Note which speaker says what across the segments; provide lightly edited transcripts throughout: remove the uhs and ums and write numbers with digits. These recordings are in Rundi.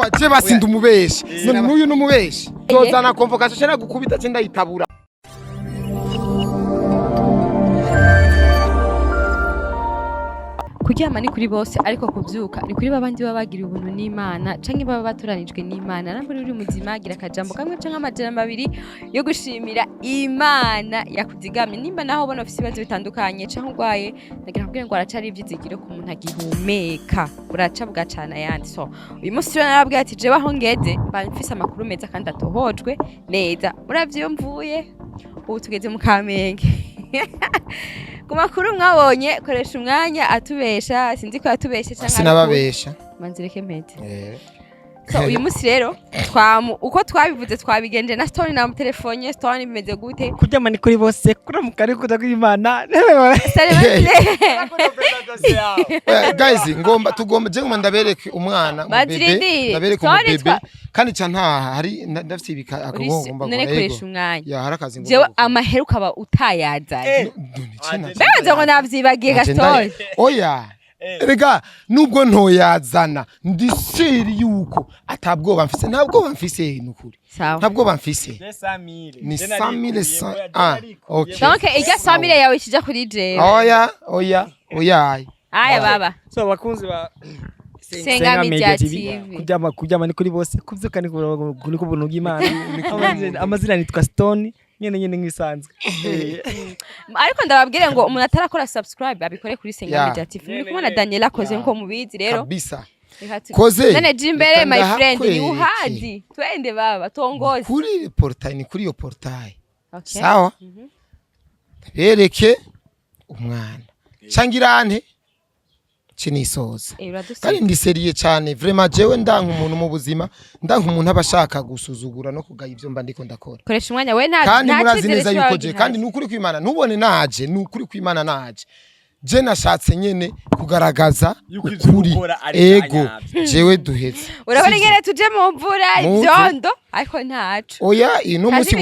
Speaker 1: waje basinda umubeshi none n'uyu n'umubeshi tozana convocation cyane gukubita cyenda yitabura
Speaker 2: kuryama ni kuri bose ariko kuvyuka ni kuri babandi baba bagiriye ubuntu n'Imana canke baba batoranijwe n'Imana namburi uri muzima agira akajambo kamwe canke amajambo abiri yo gushimira Imana yakuzigamye nimba naho bona ufite ibibazo bitandukanye canke urwaye ndagira kubwira ngo aracari ivyizigiro ku muntu agihumeka uraca bugacana yandi so uyu munsi rero narabwiye ati je baho ngeze bamfise amakuru meza kandi atohojwe neza muravyo mvuye ubu tugeze mu Kamenge ku makuru mwabonye koresha umwanya atubesha sinzi ko atubeshe cyangwa
Speaker 1: sinababesha
Speaker 2: manzireke mete so uyu munsi rero uko twabivuze twabigenje na Stone na telefone Stone bimeze gute
Speaker 3: kuryama ni kuri bose kuramuka ari kuda kw'Imana
Speaker 1: guys ngomba tugomba je ngomba ndabereke umwana bebe ndabereke umubebe kandi ntaha hari ndafite ibika akagomba
Speaker 2: none koresha umwanya
Speaker 1: ya harakazi ngo
Speaker 2: jewe amahera ukaba utayazanye benze ngo navyibagiye Gastone
Speaker 1: oya Rega nubwo ntoyazana ndisiri yuko atabwoba mfise ntabwo mfise nukuri ntabwo bamfise ni 5,100 okay
Speaker 2: donc ijya 100,000 yawe kija kuri je
Speaker 1: oya
Speaker 2: aya baba
Speaker 3: so bakunzi ba
Speaker 2: Sengaa Media TV
Speaker 3: kuryama ni kuri bose kuvyuka ni ku buntu bw'Imana amazina nitwa Stone nyene nk'isanzwe
Speaker 2: ariko ndababwire ngo umuntu atarakora subscribe abikore kuri Sengaa Media TV muri kumwe na Daniela koze nko mubizi rero
Speaker 1: kabisa
Speaker 2: koze nene jimbere my friend ni uhadi twende baba tongoze
Speaker 1: kuri portail ni kuri yo portail sawa bereke umwana cangirante chinisoza kandi ndiseriye cyane vraiment jewe ndanka umuntu mu buzima ndanka umuntu abashaka gusuzugura no kugaya ivyo mba ndiko ndakora
Speaker 2: koresha umwanya we nta
Speaker 1: kandi murazi neza yuko je kandi nukuri kw'Imana nubone naje nukuri kw'Imana naje je nashatse nyene kugaragaza ukuri ego jewe duhetse
Speaker 2: urabona ngere tuje mu mvura ivyondo ariko ntaco
Speaker 1: oya ino musi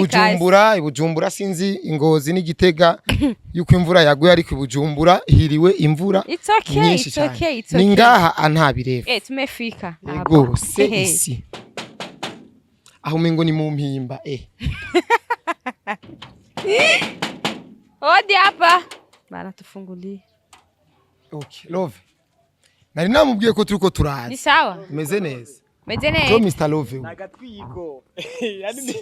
Speaker 1: Bujumbura sinzi Ingozi n'Igitega yuko imvura yaguye ariko Bujumbura hiriwe imvura nyinshi cyane ningaha antabireva
Speaker 2: tumefika
Speaker 1: ego se isi aho mengo ni mu mpimba
Speaker 2: odi hapa bana tufungulie
Speaker 1: okay love nari namubwiye ko turiko turaza
Speaker 2: ni sawa
Speaker 1: meze neza
Speaker 2: jo
Speaker 1: Mr Love
Speaker 3: nagatwigo yani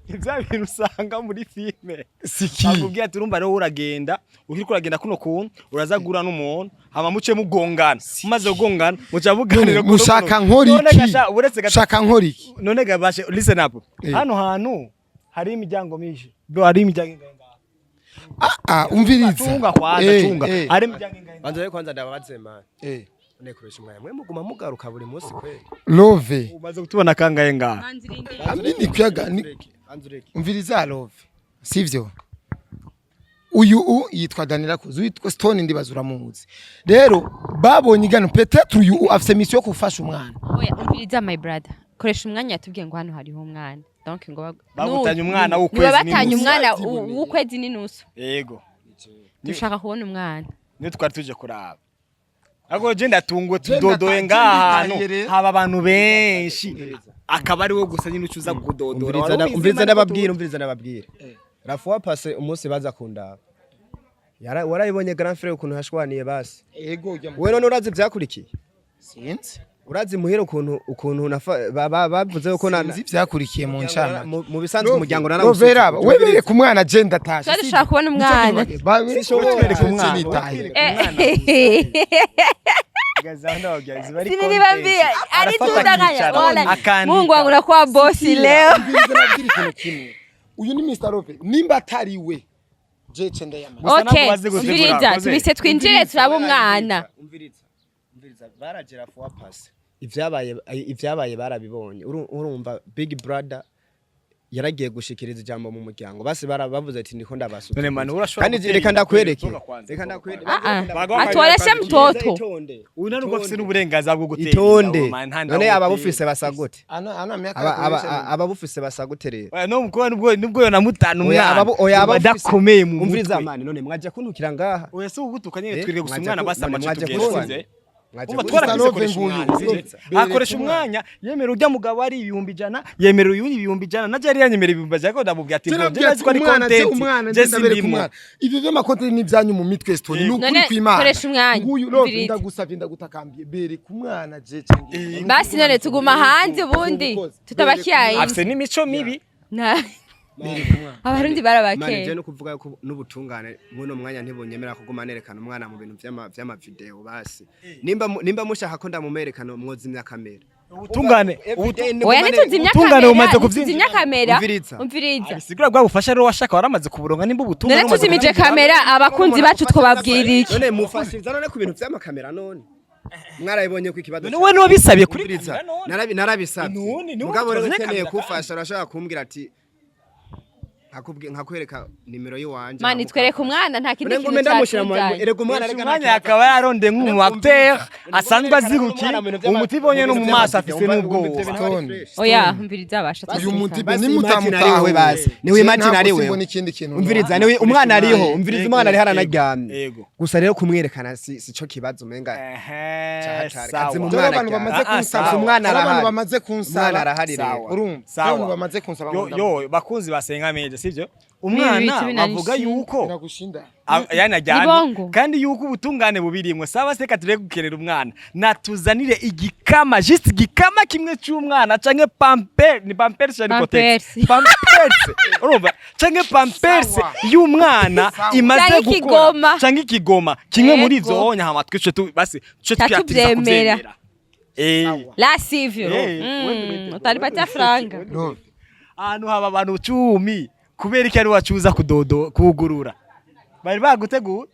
Speaker 3: ivya bintu usanga muri filme
Speaker 1: siki
Speaker 3: akubwiye ati urumva rero uragenda ukiriko uragenda kuno kuntu urazagura n'umuntu hama muce mugongana maze ugongana muca buganira
Speaker 1: mushaka nkoriki
Speaker 3: none gabashe listen up hano hantu hari imiryango myinshi bro hari imiryango
Speaker 1: umviriza
Speaker 3: tunga ari imiryango
Speaker 4: banza kwanza ndababaze man none koresha umwanya mwe muguma mugaruka buri munsi kweli
Speaker 1: Love
Speaker 3: umaze kutubona kangaye ngaha
Speaker 1: amini kyaga umviriza Love sivyo uyu yitwa Daniela Kozu yitwa Stone ndibazura muzi rero babonye igano peut-être uyu afise mission yo kufasha umwana
Speaker 2: oya umviriza my brother koresha umwanya yatubwiye ngo hano hariho umwana donc ngo
Speaker 3: bagutanye umwana w'ukwezi
Speaker 2: batanye umwana w'ukwezi n'inusu
Speaker 3: yego
Speaker 2: dushaka kubona umwana
Speaker 3: niyo twari tuje kuraba ago je ndatungwe tudodoye ngaha hano haba abantu benshi akaba ari wo gusa nyine ucuza kudodora
Speaker 4: umviriza nababwire Rafuwa passe umunsi baza kundaba warayibonye grand frère ukuntu hashwaniye basi
Speaker 1: ego
Speaker 4: we none urazi byakurikiye
Speaker 1: sinzi
Speaker 4: urazi muhero ukuntu bavuze ko
Speaker 1: sinzi byakurikiye mu ncana
Speaker 4: mu bisanzwe umuryango
Speaker 1: Rovera webere ku mwana je ndatasha
Speaker 2: dushaka kubona umwana
Speaker 1: sishobora kumwana nitaye
Speaker 2: sinibambia ari tudanganya wala Mungu wangu na kwa boss leo
Speaker 1: uyu ni Mr Love nimba atari we je cenda yama
Speaker 2: okay umviriza tubise twinjire turaba umwana
Speaker 4: umviriza baragera for pass ivyabaye barabibonye urumva Big Brother yaragiye gushikiriza ijambo mu muryango basi barabavuze ati ndiko ndabasuka
Speaker 3: none man urashobora
Speaker 4: kandi reka ndakwereke
Speaker 2: atwareshe mtoto
Speaker 3: uyu nari ugafise n'uburenganzira bwo gutera
Speaker 4: itonde none ababufise basagute
Speaker 1: ana myaka
Speaker 4: ababufise basagute rero
Speaker 3: no mukobwa nubwo yo namutanu
Speaker 4: oya
Speaker 3: badakomeye mu
Speaker 4: umviriza mani none mwaje kuntukira ngaha
Speaker 3: oya se ugutuka nyine twirige gusa umwana basa amace tugenze umva twarakoresha umwanya akoresha umwanya yemera urya mugabo ari 100 yemera uyundi 100 na jari yanyemera 100 ko ndamubwira ati nzi ko ari content je sindimo
Speaker 1: ivyo vyo makontent ni byanyu mu mitwe Stone n'ukuri kw'Imana
Speaker 2: koresha umwanya
Speaker 1: ndagusavye ndagutakambiye bere ku mwana je cyangwa
Speaker 2: basi none tuguma hanze ubundi tutabakiyaye
Speaker 3: afise n'imico mibi
Speaker 2: abarundi barabakeye
Speaker 4: je no kuvuga ko n'ubutungane muno mwanya ntibonyemera kuguma nerekana umwana mu bintu vy'ama video basi nimba mushaka ko ndamumerekana mwozimya kamera
Speaker 3: ubutungane
Speaker 2: oya ntituzimya kamera tuzimya kamera umviriza
Speaker 3: sigura bwa bufasha rero washaka waramaze kuburonga nimba ubutungane
Speaker 2: none tuzimije kamera abakunzi bacu twobabwira iki
Speaker 4: none mufashiriza none ku bintu vy'amakamera none mwarayibonye ko ikibazo
Speaker 3: none we bisabye kuri
Speaker 4: narabisabye mugabo rero ukeneye kufasha urashaka kumbwira ati nkakwereka nimero yiwanje
Speaker 2: mani twereka umwana nta kindi kintu
Speaker 4: erega umwana
Speaker 3: umwanya yakaba yaronde nk'umu acteur asanzwe aziruki umutibonye no mu maso afise n'ubwo
Speaker 2: oya umviriza basha
Speaker 1: uyu mutibe ni mutamutawe
Speaker 4: basi niwe imagine ari we umviriza niwe umwana ariho umviriza umwana ari haranaryamye gusa rero kumwerekana sico kibazo umenga
Speaker 3: sawa
Speaker 1: abantu bamaze kunsaba abantu bamaze kunsaba
Speaker 4: arahari rero
Speaker 1: urumva abantu bamaze kunsaba
Speaker 3: yo bakunzi basenga meje sivyo umwana bavuga yuko
Speaker 1: nagushinda
Speaker 3: yanajyanye kandi yuko ubutungane bubirimwe saba seka tire gukerera umwana natuzanire igikama just igikama kimwe cy'umwana canke pampers ni pampers cyane kotex pampers urumva canke pampers y'umwana imaze gukora canke ikigoma kimwe muri ivyo honya hama twice tu basi twice twatiza kuvyemera
Speaker 2: la sivyo utaripatia franga
Speaker 3: ahantu haba abantu 10 kubera iki ari wacuza kugurura bari bagutegura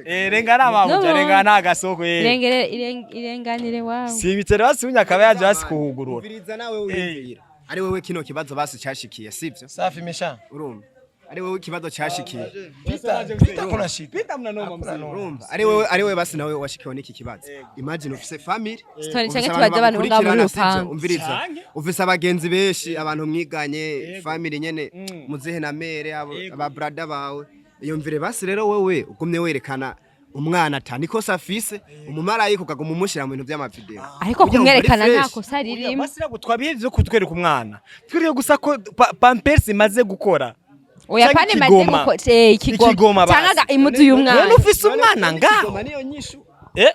Speaker 3: renga namabuja renga nagasoko
Speaker 2: irenganire wawe
Speaker 3: si bitere basi unyakaba yaje basi kuhugurura
Speaker 4: umviriza nawe uyumvira ari wewe kino kibazo basi cyashikiye sivyo
Speaker 1: safi mesha
Speaker 4: urumva ari wewe kibazo cyashikiye
Speaker 1: pita kuna shida
Speaker 3: pita mna noma
Speaker 4: urumva ari wewe basi nawe washikiwe n'iki kibazo imagine ufise family
Speaker 2: story cyangwa tubaje abantu ngabo muri rupango
Speaker 4: umviriza ufise abagenzi benshi abantu mwiganye family nyene muzehe na mere aba brother bawe iyo mvire basi rero wewe ugumye werekana umwana atani ko safise umumarayiko ukaguma umushira mu bintu by'amavideo
Speaker 2: ariko kumwerekana ntako sariri
Speaker 3: basi nagutwabiye byo kutwereka umwana twiriye gusa ko pampers imaze gukora
Speaker 2: oya pane maze gukora ikigoma cyangwa imuzu y'umwana
Speaker 3: none ufise umwana ngaho
Speaker 4: niyo nyishu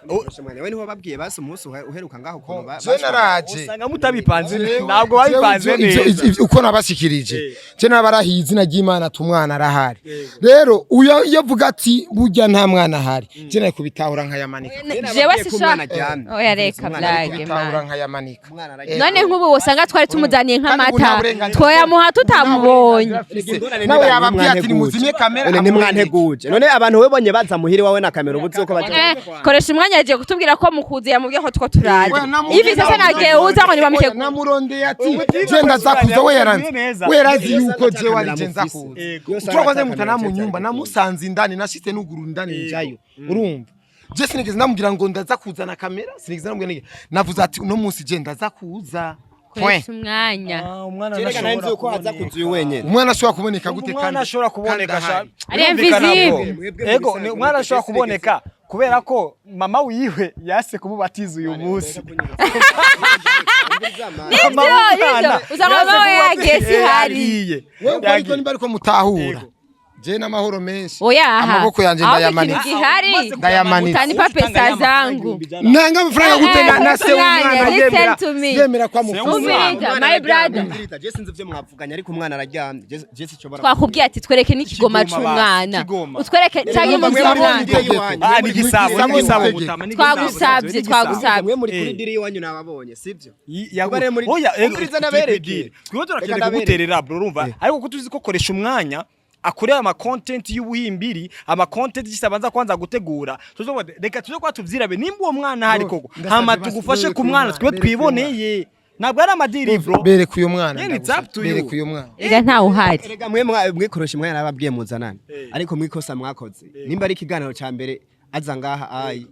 Speaker 4: Koreshumwanya we niho babwiye basi umunsi uheruka ngaho ko
Speaker 1: naraje
Speaker 3: usanga mutabipanze ntabwo babipanze neza
Speaker 1: uko nabashikirije je nabarahiye izina ry'Imana tumwana arahari rero uyo yavuga ati burya nta mwana ahari je naye kubitahura nkayamanika
Speaker 2: jewe sishaka oya reka blage
Speaker 1: man nkayamanika
Speaker 2: none nk'ubu wosanga twari tumuzaniye nk'amata twoya muha tutamubonye
Speaker 1: nawe yababwiye ati nimuzimye kamera
Speaker 4: ni mwanteguje none abantu webonye baza muhiri wawe na kamera ubuze uko baje
Speaker 2: Koreshumwanya yaje kutubwira ko mukuzi yamubwiye ko two turaje ivi sasa nagiye uza ngo nibamike
Speaker 1: namurondeye ati je ndazakuza we yaranze we yarazi yuko je wari je nzakuza ucokoze mutana mu nyumba namusanze indani nashite n'uguru ndani njayo urumva je sinigeze ndamubwira ngo ndazakuza na kamera sinigeze ndamubwira navuze ati uno munsi je ndazakuza
Speaker 2: Koreshumwanya
Speaker 3: umwana
Speaker 4: nashobora ko aza kuzuye wenyene
Speaker 1: umwana ashobora kuboneka gute kandi
Speaker 3: umwana ashobora kuboneka
Speaker 2: ari invisible
Speaker 3: ego umwana ashobora kuboneka kubera ko mama wiwe yase kumubatiza uyu munsi
Speaker 2: nivyo uzanga mama we yagesi hari
Speaker 1: wewe ariko nimba ariko mutahura je n'amahoro menshi
Speaker 2: oya
Speaker 1: amaboko yanje ndayamanika
Speaker 2: ndayamanika utani pesa zangu
Speaker 1: nanga amafaranga gute na se umwana yemera kwa
Speaker 2: mufuza my brother
Speaker 4: je sinzi vyo mwavuganya ariko umwana araryamye je sichobora
Speaker 2: twakubwiye ati twereke n'ikigoma c'umwana utwereke cyangwa umwana
Speaker 3: ni gisabo butama
Speaker 2: twagusabye
Speaker 4: mwe muri kuri diri iwanyu nababonye sivyo
Speaker 3: oya umviriza nabereke twiho turakende kuguterera bro urumva ariko kutuzi ko Koreshumwanya akureba ama content y'ubuhimbiri ama content gisabanza kwanza gutegura tuzo reka tuzo kwa tuvyirabe nimba uwo mwana hari koko hama tugufashe ku mwana twe twiboneye ntabwo ari amadiri bro
Speaker 1: bere kuyo mwana
Speaker 3: bere
Speaker 1: kuyo mwana
Speaker 2: ega nta uhari
Speaker 4: rega mwe Koreshumwanya nababwiye muzanana ariko mwikosa mwakoze nimba ari kiganiro ca mbere aza ngaha ayi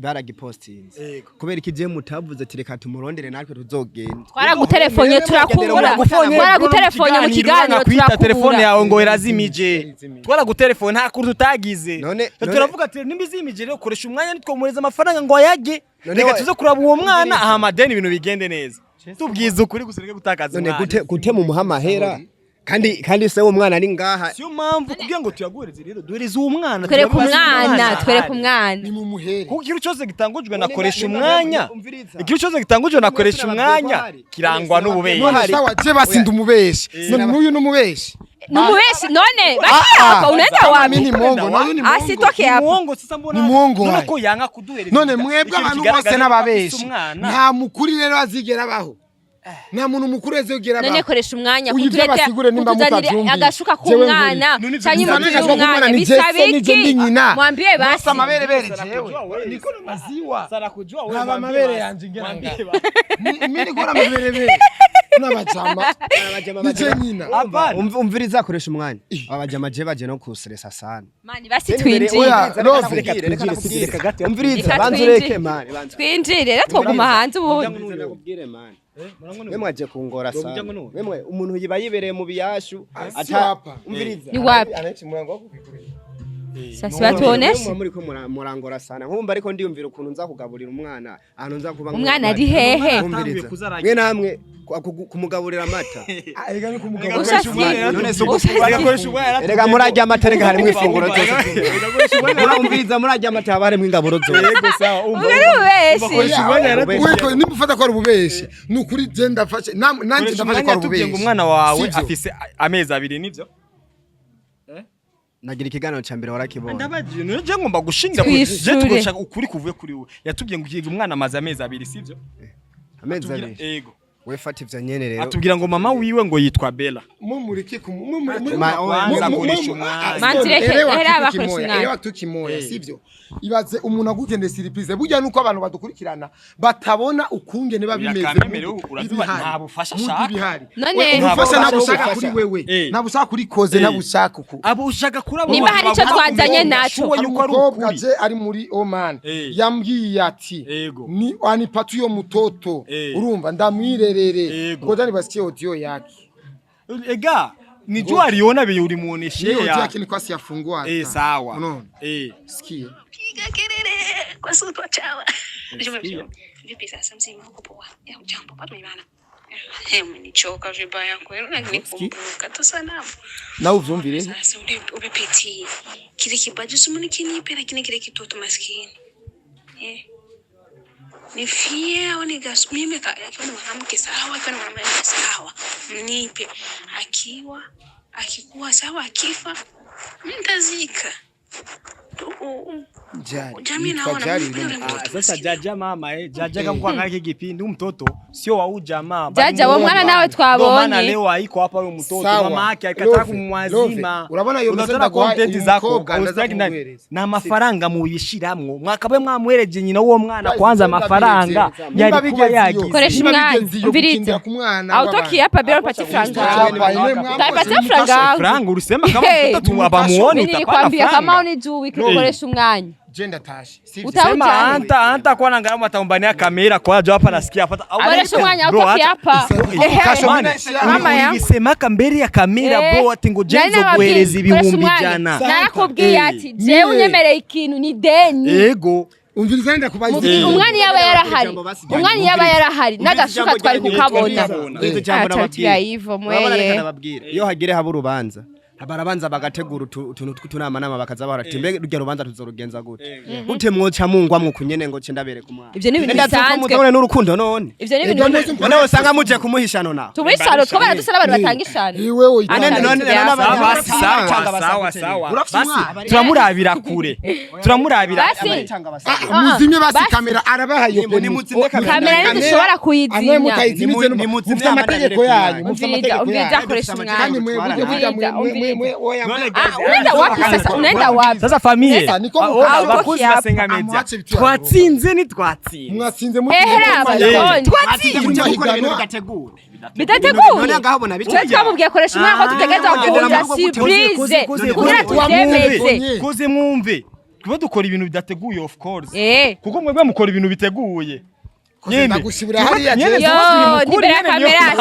Speaker 4: baragipostinze kubera iki je mutavuze ati reka tumurondere natwe tuzogenda
Speaker 2: twaragutelefone turakubura twaragutelefone mu kiganiro turakubura
Speaker 3: telefone yawe ngo irazimije twaragutelefone nta kuri tutagize turavuga ati nimbizimije rero koresha umwanya nitwomuhereza amafaranga ngo ayage reka tuze kuraba uwo mwana aha madeni ibintu bigende neza tubwiza ukuri gusireke gutakaza
Speaker 4: umwana gute mu muhamahera kandi se uwo mwana ari ngaha
Speaker 3: siyo mpamvu kugira ngo tuyagureze rero duhereze uwo mwana
Speaker 2: twereke umwana
Speaker 1: ni mu muhere
Speaker 3: kuko ikintu cyose gitangujwe nakoresha umwanya ikintu cyose gitangujwe nakoresha umwanya kirangwa n'ububeshi
Speaker 1: sawa je basinda umubeshi none n'uyu n'umubeshi
Speaker 2: numubeshi none bakiyapa unaenda wapi
Speaker 1: ni mongo none ni mongo
Speaker 2: asitoke hapo
Speaker 3: mongo sasa mbona
Speaker 1: ni mongo
Speaker 3: none ko yanga kuduhereza
Speaker 1: none mwebwe abantu bose n'ababeshi nta mukuri rero azigera baho nta muntu mukuru azigera baho
Speaker 2: none koresha umwanya kutureka kutuzanire agashuka k'umwana cyangwa imbuto y'umwana bisabiki mwambie basi
Speaker 1: amabere jewe niko maziwa
Speaker 3: sarakujua
Speaker 1: wewe amabere yanje ngeranga mimi niko amabere n'abajama nije nyina
Speaker 4: umviriza akoresha umwanya abajama je baje no kustressa sana
Speaker 2: mani basi twinjire
Speaker 4: umviriza banzureke mani
Speaker 2: twinjire rero twoguma hanze ubundi
Speaker 4: Memwe aje kungora sana. Memwe umuntu yiba yibereye mu biyashu umviriza.
Speaker 2: Ni wapi?
Speaker 1: Anachi murango wakukikuri.
Speaker 2: Sasa batuonesha.
Speaker 4: Muri ko murangora sana. Nkumva ariko ndiyumvira ukuntu nza kugaburira umwana. Ahantu nza kuba
Speaker 2: umwana ari hehe?
Speaker 4: Mwe namwe kumugaburira amata.
Speaker 1: Ega ni kumugaburira
Speaker 4: umwana. None so gukoresha umwana. Erega murajya amata rega harimo ifunguro zose. Murumviriza murajya amata harimo ingaburo zose. Yego sawa.
Speaker 1: Weko nimufata ko ari ububeshi. Nukuri je ndafashe nanje ndafashe ko ari ububeshi.
Speaker 3: Umwana wawe afise amezi 2 nivyo?
Speaker 4: Nagira ikiganiro ca mbere warakibona.
Speaker 3: Ndabaje nje ngomba gushingira je tugoshaka ukuri kuvuye kuri we. Yatubwiye ngo ukiga umwana amaze amezi 2 sivyo?
Speaker 4: Amezi 2.
Speaker 3: Yego.
Speaker 4: We fata ivyo nyene rero.
Speaker 3: Atubwira ngo mama wiwe ngo yitwa Bella.
Speaker 1: Mumuriki
Speaker 3: kumanzakoresha umwana.
Speaker 2: Mantireke era bakoresha umwana.
Speaker 1: Era tukimoya sivyo? Ibaze umuntu agugende surprise. Burya nuko abantu badukurikirana batabona ukungene babimeze.
Speaker 3: Nta bufasha shaka.
Speaker 2: None
Speaker 1: ubufasha nabushaka kuri wewe. Nabushaka kuri koze nabushaka uko.
Speaker 3: Abo ushaka kurabo.
Speaker 2: Nimba hari ico twazanye naco.
Speaker 1: Umukobwa je ari muri Oman. Yambwiye ati ni anipatu yo mutoto. Urumva ndamwirerere. Ngoja nibasikie audio yake.
Speaker 3: Ega nijua aliona vile ulimuonesha
Speaker 1: yake ni kwasi yafungua.
Speaker 3: Sawa.
Speaker 1: Unaona? Sikia.
Speaker 5: Piga kelele kwa sauti chawa. Vipi sasa mzima huko poa? Ya ujambo bado ibana. Umenichoka vibaya kweli lakini kumbuka tu sana.
Speaker 1: Na uvyumvire.
Speaker 5: Sasa ubepiti. Kile kibaji sumuni kinipe lakini kile kitoto maskini. Nifie au nigas mimi akiwa mwanamke sawa akiwa mwanamke sawa mnipe akikuwa sawa akifa mtazika
Speaker 1: Jamii naona
Speaker 3: sasa jaja mama jaja kama kwa ngake kipindi mtoto sio wa ujamaa
Speaker 2: jaja wa mwana nawe twabonye
Speaker 3: maana leo haiko hapa huyo mtoto mama yake akataka kumwazima
Speaker 1: urabona iyo
Speaker 3: unataka content zako na mafaranga muyishiramwo mwakabe mwamwereje nyina uwo mwana kwanza mafaranga yalikuwa yagize
Speaker 2: koresha umwana mvirite autoki hapa bila pati franga tapata franga
Speaker 3: ulisema kama mtoto abamuone
Speaker 2: utakwambia kama unijui koresha umwanya
Speaker 1: Jenda tashi.
Speaker 3: Sema anta kwa nangama ataombania kamera kwa jo hapa nasikia hapa.
Speaker 2: Koresha umwanya autoki hapa.
Speaker 3: Mama yangu sema kambere ya kamera bro ati ngo jenzo guhereza ibihumbi jana.
Speaker 2: Narakubwiye ati je unyemereye ikintu ni deni.
Speaker 3: Yego.
Speaker 1: Umviriza nda kubaza.
Speaker 2: Umwanya yaba yarahari. Nagashuka twari kukabona. Atatuya hivyo mweye.
Speaker 4: Iyo hagire haba urubanza. Barabanza bagategura utuntu tw'utunama bakaza barati mbe rujya rubanza tuzorugenza gute gute mwoca mungwamwe kunyene ngo ce ndabere kumwana
Speaker 2: ivyo ni ibintu bisanzwe
Speaker 4: mutone n'urukundo none
Speaker 2: ivyo ni ibintu
Speaker 4: none usanga muje kumuhishano nawe
Speaker 2: tubishano twabara dusana abantu batangishana
Speaker 1: iwewe
Speaker 4: none
Speaker 3: sawa basi turamurabira kure turamurabira
Speaker 1: muzimye basi kamera arabahaye
Speaker 2: kamera ntishobora kuyizinya
Speaker 1: mufite amategeko yanyu mufite
Speaker 2: amategeko akoresha
Speaker 1: kandi mwe
Speaker 2: unaenda wapi
Speaker 3: sasa familia abakozi ba Sengaa Media twatsinze ni twatsinze
Speaker 1: mwatsinze muri
Speaker 2: bitategura none ngahabona twamubwiye koresha umwana ko tutegeza kugira surprise kugira tubyemeze
Speaker 3: kuze mwumve kuba dukora ibintu bidateguye of course
Speaker 2: Eh.
Speaker 3: kuko mwebwe mukora ibintu biteguye
Speaker 1: ndagushibira hariya
Speaker 2: Yo, nibera kamera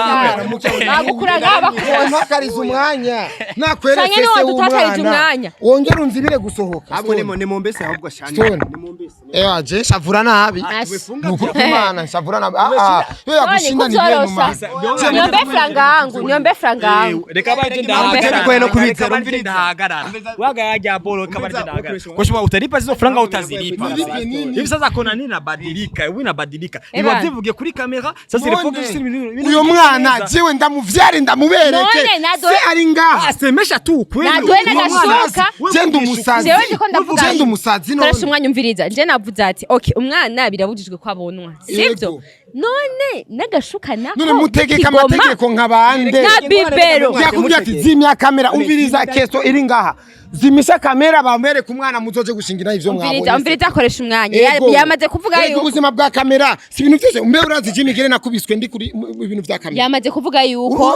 Speaker 2: bagukura ngaba
Speaker 1: nakariza umwanya nakweretse
Speaker 2: Canke
Speaker 1: se
Speaker 2: niwe dutakarije
Speaker 1: umwana
Speaker 2: umwanya.
Speaker 1: wongera unzibire gusohoka
Speaker 4: ahubwo ni mumbese ahubwo shani
Speaker 1: Stone.
Speaker 4: ni mumbese
Speaker 1: je shavura nabi nukuri kumana shavura nabi yo yagushinda ni bene umana
Speaker 2: Niombe franga yangu.
Speaker 3: reka baje
Speaker 4: Ndabikwiye no kubizera,
Speaker 3: ndahagarara wagajya bolo kabarije ndahagarara kwa sababu utalipa hizo franga utazilipa hivi sasa kona nini nabadilika wewe unabadilika niwazivuge kuri kamera sasa ile focus
Speaker 1: uyo mwana jewe ndamuvyare ndamubereke
Speaker 2: None, nadoe-
Speaker 1: se ari ngaha
Speaker 3: asemesha tu kweli
Speaker 2: Nadoe nagashoka.
Speaker 1: genda umusazi
Speaker 2: Jewe ndiko ndavuga
Speaker 1: genda umusazi none
Speaker 2: Koresha umwanya umviriza nje navuze ati okay umwana birabujijwe ko abonwa sivyo
Speaker 1: Yego.
Speaker 2: none nagashuka nako
Speaker 1: none mutegeka amategeko nk'abande
Speaker 2: na bibero
Speaker 1: yakubwiye ati zimya kamera umviriza keso iri ngaha zimisha kamera bamereka umwana muzoje gushingira ivyo mwabonye
Speaker 2: umviriza akoresha umwanya
Speaker 1: Yego.
Speaker 2: yamaze kuvuga
Speaker 1: Mbega
Speaker 2: yuko
Speaker 1: ubuzima bwa kamera si ibintu byose umbe urazi Jimmy Gere nakubiswe ndi kuri ibintu bya kamera
Speaker 2: yamaze kuvuga yuko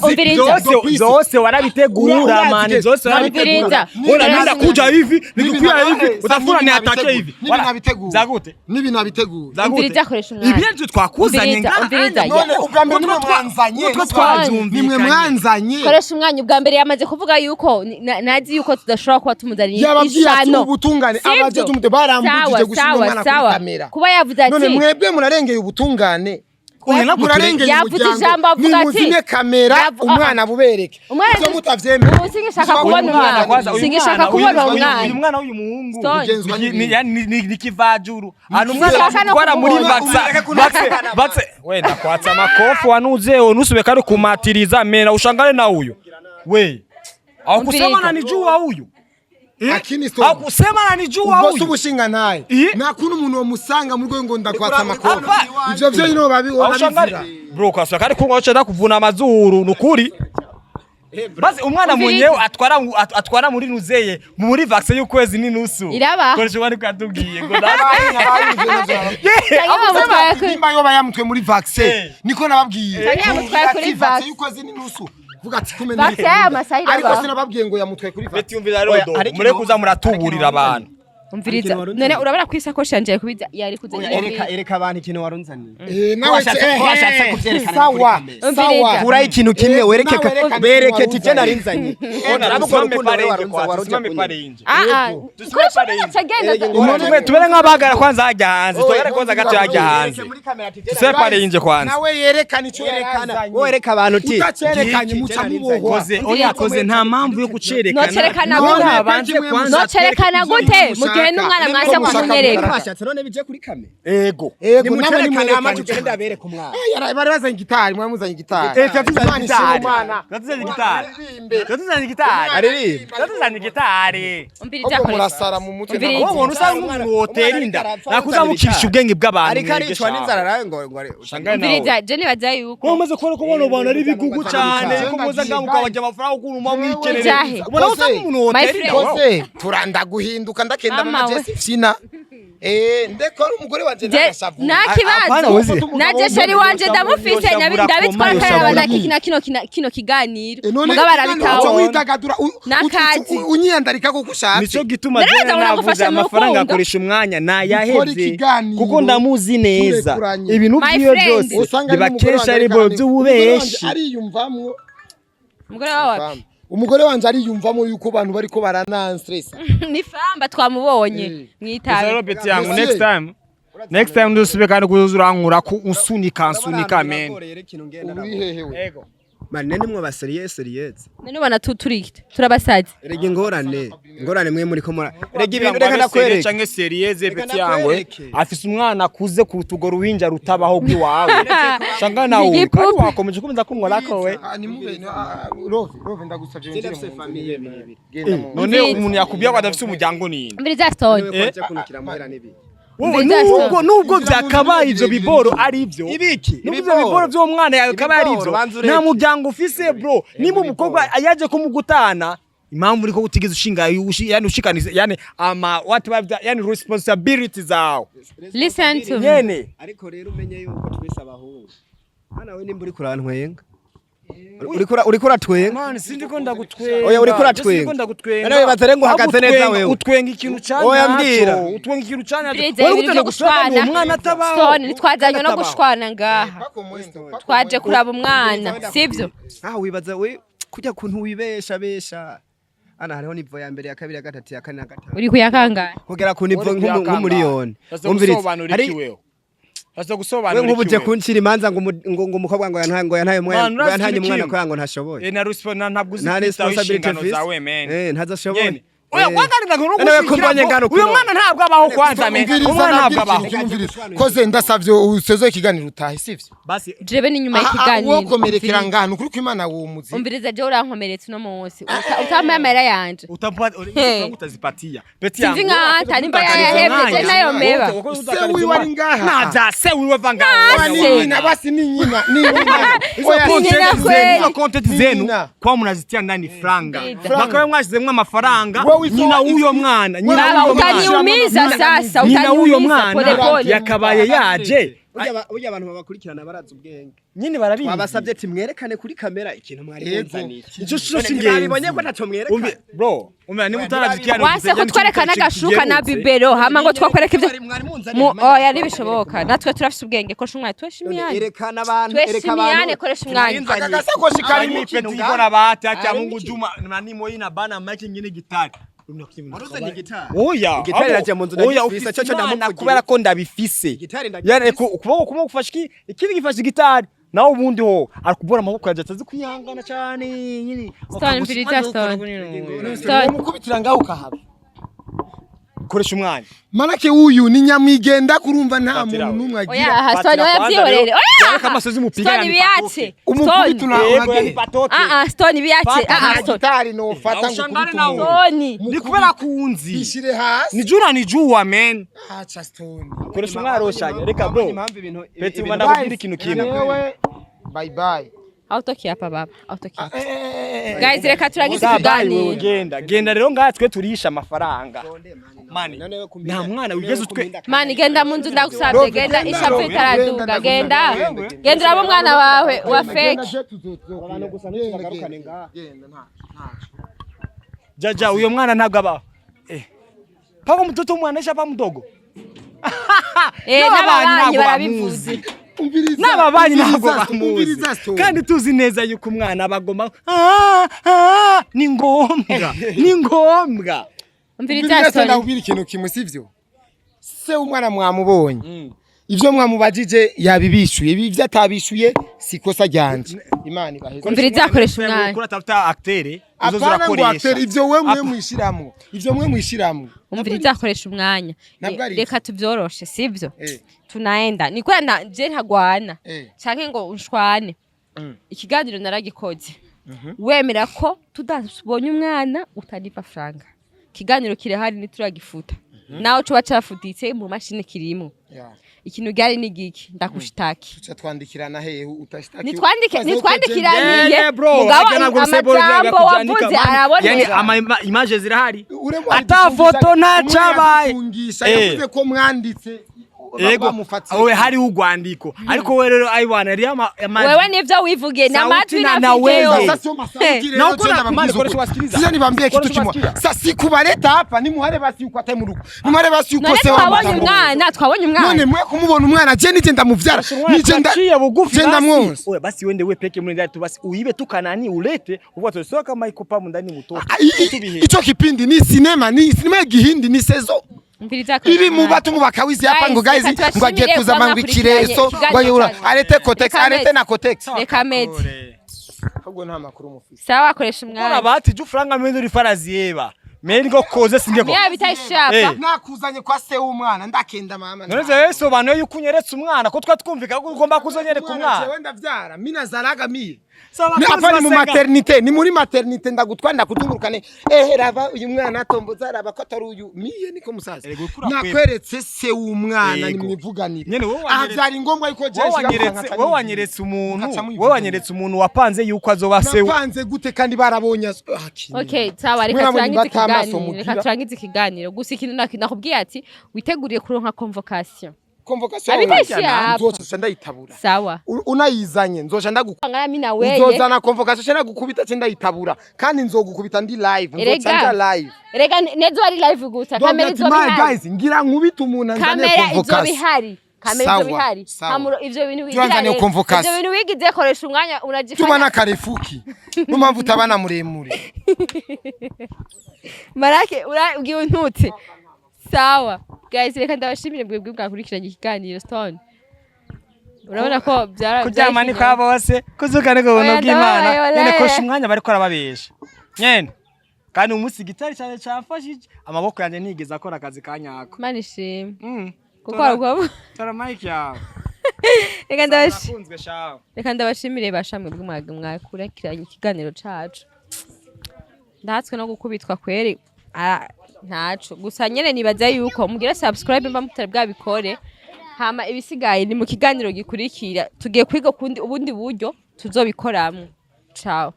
Speaker 1: umviriza
Speaker 3: zose warabitegura man zose warabitegura ona nenda kuja hivi nikukuya hivi utafuna ni atake hivi
Speaker 1: nibi nabitegura
Speaker 3: zagute
Speaker 1: nibi nabitegura
Speaker 2: umviriza akoresha umwanya
Speaker 3: ibyo twakuzanye
Speaker 2: umviriza
Speaker 1: none ubwa mbere nimwe mwanzanye nimwe mwanzanye
Speaker 2: koresha umwanya ubwa mbere yamaze kuvuga yuko nazi yuko tudashobora kuba tumuzaniye
Speaker 1: yababwiye ati
Speaker 2: ishano
Speaker 1: ubutungane abaje tumute barambujije gushira umwana kuri kamera
Speaker 2: kuba yavuze ati
Speaker 1: none mwebwe murarengeye ubutungane murarengeye
Speaker 2: yavuze ijambo avuga ati
Speaker 1: nimuzime kamera umwana bubereke
Speaker 2: umwana
Speaker 1: mutavyemeye
Speaker 2: ubu singishaka kubona umwana singishaka kubona umwana
Speaker 3: uyu mwana w'uyu muhungu
Speaker 1: Ugenzwa
Speaker 3: ni kivajuru hano
Speaker 2: Singishaka
Speaker 3: umwana
Speaker 2: no
Speaker 3: twara muri
Speaker 2: kumubona.
Speaker 3: vaxe wenda kwatsa makofu wanuzeo nusube kari kumatiriza mena ushangane na huyo we au kusema na nijua huyu
Speaker 1: Lakini story.
Speaker 3: Hakusema ananijua
Speaker 1: huyu.
Speaker 3: huyu.
Speaker 1: Ubushinga naye. Na kuna umuntu wamusanga mu rwego ndakwatsa makoro.
Speaker 3: Apa.
Speaker 1: Ivyo byo ino babivira.
Speaker 3: Bro kwasa kari kunga cyo kuvuna amazuru nukuri. Basi umwana mwenyewe atwara muri nuzeye muri vaccine y'ukwezi n'inusu. Koresha wari kwatubwiye ngo
Speaker 1: nimba yoba yamutwe muri vaccine niko nababwiye.
Speaker 2: Yamutwaye kuri vaccine
Speaker 1: y'ukwezi n'inusu. Vuga ati kumenya.
Speaker 2: Vaccine y'amasahira
Speaker 1: ariko sinababwiye ngo yamutwe kuri vaccine.
Speaker 3: Beti umvira rodo mure kuza muratuburira abantu.
Speaker 2: Umviriza none urabara kwisakoshi yanje kubiza yari kuzanya
Speaker 4: ereka abantu ikintu warunzaniye
Speaker 1: nawe
Speaker 4: washatse kuvyerekana
Speaker 1: sawa sawa
Speaker 4: kura ikintu kimwe wereke bereke tije narinzanye
Speaker 3: Ona rabuko rusimame pale nje.
Speaker 2: kuri pale chagenda
Speaker 3: Tubere nk'abagara kwanza hajya hanze. Tubere kwanza gato hajya hanze. Tuse pale nje kwanza.
Speaker 1: nawe yerekana icyo yerekana
Speaker 4: wereka abantu ti
Speaker 1: utacerekanye muca mubohwa
Speaker 3: Koze oya koze nta mpamvu yo kucerekana.
Speaker 2: Nocerekana gute nocerekana gute mugihe n'umwana mwase kwamunyereka
Speaker 4: bashatse none bije kuri kamera
Speaker 3: Ego.
Speaker 1: ego nawe ni
Speaker 4: mucerekana amacu genda bereka umwana
Speaker 1: bari bazanye gitari mwamuzanye gitari
Speaker 3: Tatuzanye gitari.
Speaker 1: umwana
Speaker 3: Tatuzanye gitari. Tatuzanye gitari.
Speaker 4: aririmba
Speaker 3: Tatuzanye gitari.
Speaker 2: umviriza
Speaker 1: murasara mu mutwe
Speaker 2: Umviriza.
Speaker 3: Wowe ubona usanga umuntu wotera inda. Nakuzamukisha ubwenge bw'abantu.
Speaker 4: ariko aricwa n'inzara nawe ngo
Speaker 2: umviriza je nibaza yuko
Speaker 3: Umaze kubona ko bano bantu ari bigugu cyane ko muza ngamuka bajya amafaranga ukuntu mwikerere. Ubona usanga umuntu wotera inda.
Speaker 1: kose turanda guhinduka ndakenda
Speaker 2: Mama
Speaker 1: mama
Speaker 2: we.
Speaker 1: Jesse fina ndeko umugore wanje
Speaker 2: je
Speaker 1: nakashavu
Speaker 2: nakibazo naje sheri wanje ndamufise ndabitwara karabana kino kiganiro mugabo arabitaho
Speaker 1: widagadura
Speaker 2: Nakazi.
Speaker 1: unyiyandarika ko kushatse
Speaker 3: Nico gituma
Speaker 2: Naraza
Speaker 3: je navuze
Speaker 2: ngufasha mu
Speaker 3: amafaranga
Speaker 2: rukundo.
Speaker 3: akoresha umwanya
Speaker 1: Gukora
Speaker 3: nayahevye
Speaker 1: ikiganiro,
Speaker 3: kuko ndamuzi neza
Speaker 1: turekuranye.
Speaker 3: ibintu
Speaker 2: My
Speaker 3: byiyo
Speaker 2: friend.
Speaker 3: byose bibakesha ari bo by'ububeshi
Speaker 1: ariyumvamwo
Speaker 2: umugore wawe
Speaker 1: umugore wanje ariyumvamo yuko abantu bariko barananstress
Speaker 2: ni famba twamubonye mwitabe
Speaker 3: Robert yangu next time ndusube kandi kuzurankura ku usunika men
Speaker 1: uri hehewe
Speaker 4: manene mwe baseriye
Speaker 2: none ubona turabasazi
Speaker 4: rege ngorane mwe muri ko mura rege ibintu reka nakwereka
Speaker 3: canke serieze peti yangu afise umwana akuze ku rutugo ruwinja rutabaho bwiwawe shanga nawe kandi wakomeje kumeza kumworako we
Speaker 1: ni mube rove ndagusavye njye
Speaker 4: famille
Speaker 3: none umuntu yakubwiye ko adafise umuryango nini
Speaker 2: umviriza stone
Speaker 4: kwaje kunukira muhera nibi
Speaker 3: nubwo byakabaye ivyo biboro ari ivyo
Speaker 4: ibiki
Speaker 3: nubwo biboro byo mwana yakabaye ari ivyo nta muryango ufise bro nimba umukobwa yaje kumugutana impamvu uriko utigeze ushinga yani ushikanize yani yani responsibility zao
Speaker 2: listen to me
Speaker 3: yene
Speaker 4: ariko rero umenye yuko twese abahungu hana we nimba uri kurantwenga uriko uratwenga
Speaker 3: Man sindiko ndagutwenga.
Speaker 4: Oya uriko uratwenga.
Speaker 3: Sindiko ndagutwenga.
Speaker 4: Rero wibaza rero ngo uhagaze neza wewe.
Speaker 3: Utwenga ikintu cyane.
Speaker 4: Oya mbwira.
Speaker 3: Utwenga ikintu cyane.
Speaker 2: Wowe utende gushwana.
Speaker 3: Umwana atabaho.
Speaker 2: Stone twajanye no gushwana ngaha. Twaje kuraba umwana, sivyo?
Speaker 4: Ah wibaza we kujya kuntu wibesha besha. Ana hariho nivo ya mbere ya kabiri ya gatatu ya kane na gatanu.
Speaker 2: Uri kuyakangana.
Speaker 4: Kugera ku nivo nk'umuriyoni.
Speaker 3: Umviriza. Hari Aza gusobanura
Speaker 4: iki. Nkubuje kunshira imanza ngo umukobwa ngo yantaye umwana ko yango ntashoboye.
Speaker 3: Na responsibility ntabwo uzifite inshingano zawe men.
Speaker 4: Ntazashoboye.
Speaker 3: Oya waganira ngo gushikira. Uyu mwana ntabwo abaho kwanza men. Umwana ntabwo abaho.
Speaker 1: Koze ndasavye useze ikiganiro utahe sivyo.
Speaker 2: Basi jebe ni nyuma y'ikiganiro.
Speaker 1: Wo komerekera ngano kuri ko Imana wo muzi.
Speaker 2: Umviriza je urankomeretse no munsi. Utamamera yanje.
Speaker 3: Utazipatia. Beti yangu.
Speaker 2: Sinzi nka tanimba yahebye je nayo meba.
Speaker 1: Se wiwe ari ngaha.
Speaker 3: Naza se wiwe vanga.
Speaker 1: Nina basi ni nyina.
Speaker 3: Izo content zenu kwa mnazitia ndani franga. Bakawe mwashizemwe amafaranga. Nyina uyo mwana.
Speaker 2: Utaniumiza sasa.
Speaker 3: Nyina uyo mwana yakabaye yaje.
Speaker 4: Burya abantu babakurikirana baraza ubwenge.
Speaker 3: Nyine barabizi.
Speaker 4: Wabasabye ati mwerekane kuri kamera ikintu mwari muzaniye.
Speaker 3: Ico shusho singenzi.
Speaker 4: Bonye ko ntaco mwerekana.
Speaker 3: Bro, umenya niba utarazikiana.
Speaker 2: Wase ko twerekana agashuka na bibero hama ngo twakwereka ibyo. Oya nibishoboka. Natwe turafite ubwenge ko shumwa tweshimiyane.
Speaker 4: Erekana abantu,
Speaker 2: Tweshimiyane koresha umwanya.
Speaker 1: Akagasakoshi kari mu
Speaker 3: Peti ikora bahati acha Mungu Juma nani moyina bana making nyine gitari.
Speaker 4: Waruzanye gitari.
Speaker 3: Oya.
Speaker 4: Gitari yaje mu nzu ndabifise cyo
Speaker 3: ndamuvugira. Kubera ko ndabifise. Yare ukuboko kumwe gufashiki ikindi gifashe gitari. Nawo ubundi ho arakubora amaboko yaje atazi kwihangana cyane nyine.
Speaker 2: Stone mbiriza Stone.
Speaker 1: Mukubitira ngaho kahaba.
Speaker 3: Koresha umwanya.
Speaker 1: Manake uyu ni nyamwigenda kurumva nta muntu numwe agira.
Speaker 2: Oya Stone yavyihorere. Oya.
Speaker 3: Kamasozi mupira
Speaker 2: Stone biyace.
Speaker 1: Umukubituna
Speaker 2: Stone biyace.
Speaker 1: Stone no fata ngo
Speaker 2: Stone.
Speaker 3: Ni kubera kunzi.
Speaker 1: bishire hasi.
Speaker 3: Ni jura ni juwa men.
Speaker 1: Acha Stone.
Speaker 3: Koresha umwanya roshanya. Reka bro. Peti umwana kugira ikintu kimwe.
Speaker 1: Bye bye.
Speaker 2: Autoki hapa baba. Autoki. Guys reka turagize kuganira.
Speaker 3: Genda rero ngaha twe turisha amafaranga. Mani. Nta mwana wigeze utwe.
Speaker 2: Mani genda mu nzu ndagusabye genda ishapu itaraduga genda. Genda abo mwana wawe wa fake.
Speaker 4: Abantu gusa ntibagarukane ngaha.
Speaker 3: Jaja uyo mwana ntabwo abaho. Pako mtoto mwana shapa mdogo.
Speaker 2: N'abanyi barabivuze.
Speaker 3: N'ababanyi ntabwo bamuzi. Kandi tuzi neza yuko umwana abagoma ni ngombwa. Ni ngombwa.
Speaker 2: Umviriza Stone
Speaker 1: ndakubwira ikintu kimwe sivyo. Se umwana mwamubonye. Ivyo mwamubajije yabibishuye ivyo atabishuye sikosa ryanje. Imana ibaheze.
Speaker 2: Umviriza akoresha umwanya.
Speaker 3: Kuri tafuta acteur uzo
Speaker 1: zurakoresha.
Speaker 3: zurakoresha.
Speaker 1: Ivyo wewe mwishiramo. Ivyo mwe mwishiramo.
Speaker 2: Umviriza akoresha umwanya. Reka tuvyoroshe sivyo. Tunaenda. Ni kwa je ntagwana. Canke ngo unshwane. Ikiganiro naragikoze. Wemera ko tudasubonye umwana utanipa franga. Kiganiro kirahari nituragifuta. Naho cyo bacafuditse mu mashine kirimo. Ikintu gari ni giki ndakushitaki.
Speaker 1: Tuca twandikirana hehe utashitaki.
Speaker 2: Nitwandikiraniye. Mugabo amajambo wavuze araboneka.
Speaker 3: Yani ama image zirahari. Ata foto ntacabaye.
Speaker 1: Yavuze ko mwanditse.
Speaker 3: Ego owe hari ugwandiko ariko we rero ayibana yari
Speaker 2: wewe nivyo wivugiye na matwi na video
Speaker 3: na ukora kumani koresha wasikiliza
Speaker 1: sasa nibambie kitu kimwe sasa sikubaleta hapa ni muhare basi uko atari mu rugo ni muhare basi uko se
Speaker 2: twabonye umwana
Speaker 1: none mwe kumubona umwana je nije ndamuvyara nije ndamwonsa
Speaker 3: owe basi wende we peke muri ndani tu basi uibe tukanani ulete uko tosoka kama iko pa ndani mtoto
Speaker 1: ico kipindi ni sinema gihindi ni saison ibi mubatu mubakawizi hapa ngo guys ngo agiye kuza mangwa ikireso ngo yura arete kotex arete na kotex
Speaker 2: reka meze
Speaker 1: ahubwo nta makuru mufise
Speaker 2: sawa akoresha umwanya
Speaker 3: bati ju franga mendo rifarazi yeba meri ngo koze singeko
Speaker 2: ya bitashapa
Speaker 1: nakuzanye kwa se w'umwana ndakenda mama
Speaker 3: none yeso bano yukunyeretse umwana ko twatwumvika ko ugomba kuzonyereka umwana
Speaker 1: wenda vyara mina zaraga miye ni apani mu maternité ni muri maternité ndagutwanda kutungurukane raba uyu mwana atomboza raba ko atari uyu miye niko musaza nakweretse se w'umwana ni mwivuganira avyari ngombwa yuko je
Speaker 3: wowe wanyeretse umuntu wapanze yuko azoba se
Speaker 1: wapanze gute kandi barabonye
Speaker 2: okay sawa reka turangize ikiganiro gusa ikintu nakubwiye ati witeguriye kuronka convocation
Speaker 1: convocation nzoca ndayitabura
Speaker 2: sawa
Speaker 1: unayizanye nzoca
Speaker 2: ndagukangana mina weye
Speaker 1: uzozana convocation ndagukubita ndayitabura kandi nzogukubita ndi live nzoca live
Speaker 2: rega nezo ari live gusa kamera izo bihari
Speaker 1: guys ngira nkubita umuntu anzane convocation
Speaker 2: kamera izo bihari ivyo bintu wigize koresha umwanya unajifanya
Speaker 1: tubana karefuki numamvu utabana muremure
Speaker 2: marake ugiye untutse sawa guys reka ndabashimire bwebwe bwakurikiranye ikiganiro Stone urabona ko byara
Speaker 3: kuryama ni kwa bose kuzukane ko buntu bw'Imana nyene kosha umwanya bariko arababesha nyene kandi umunsi gitari cyane cyafashije amaboko yanje ntigeze akora akazi kanyako
Speaker 2: mani shime kuko arugwa
Speaker 3: tora mike yawe
Speaker 2: reka ndabashimire bashamwe mwakurikiranye ikiganiro cacu ndahatswe no gukubitwa kweri ntaco gusa nyene nibaza yuko mugira subscribe mba mutari bwabikore hama ibisigaye ni mu kiganiro gikurikira tugiye kwiga ubundi buryo tuzobikoramwo ciao